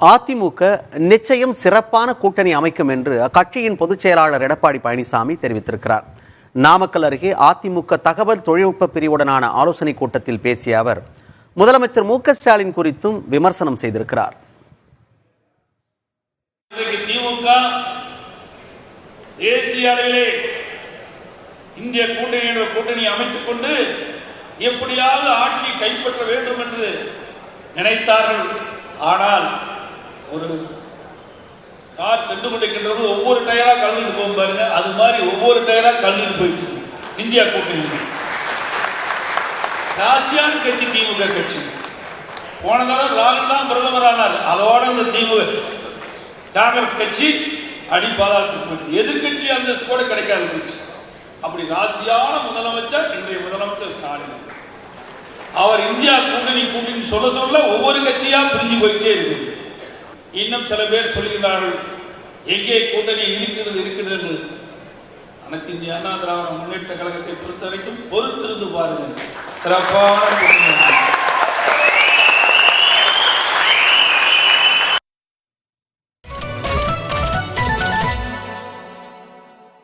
அதிமுக நிச்சயம் சிறப்பான கூட்டணி அமைக்கும் என்று அக்கட்சியின் பொதுச் செயலாளர் எடப்பாடி பழனிசாமி தெரிவித்திருக்கிறார். நாமக்கல் அருகே அதிமுக தகவல் தொழில்நுட்ப பிரிவுடனான ஆலோசனைக் கூட்டத்தில் பேசிய அவர் முதலமைச்சர் மு.க.ஸ்டாலின் குறித்தும் விமர்சனம் செய்திருக்கிறார். திமுக தேசிய அளவிலே இந்திய கூட்டணி என்ற கூட்டணி அமைத்துக் கொண்டு எப்படியாவது ஆட்சியை கைப்பற்ற வேண்டும் என்று நினைத்தார்கள். ஆனால் ஒரு கார் சென்று கொண்டிருக்கின்றது, ஒவ்வொரு டயரா கலந்துட்டு போகும் பாருங்க, அது மாதிரி ஒவ்வொரு டயரா கலந்துட்டு போயிடுச்சு. இந்தியா கூட்டணி ராசியான கட்சி திமுக கட்சி. போனதால ராகுல் தான் பிரதமர் ஆனார், அதோட இந்த திமுக காங்கிரஸ் கட்சி அடிப்பாதாரத்துக்கு போயிடுச்சு. எதிர்கட்சி அந்தஸ்து கூட கிடைக்காது கட்சி. அப்படி ராசியான முதலமைச்சர் இன்றைய முதலமைச்சர் ஸ்டாலின். அவர் இந்தியா கூட்டணி கூட்டணி சொல்ல சொல்ல ஒவ்வொரு கட்சியா பிரிஞ்சு போயிட்டே இருக்கு. இன்னும் சில பேர் சொல்கிறார்கள் எங்கே கூட்டணி இருக்கிறது. அனைத்து இந்திய அண்ணா திராவிட முன்னேற்ற கழகத்தை பொறுத்த வரைக்கும் பொறுத்திருந்து பாருங்கள், சிறப்பான கூட்டணி.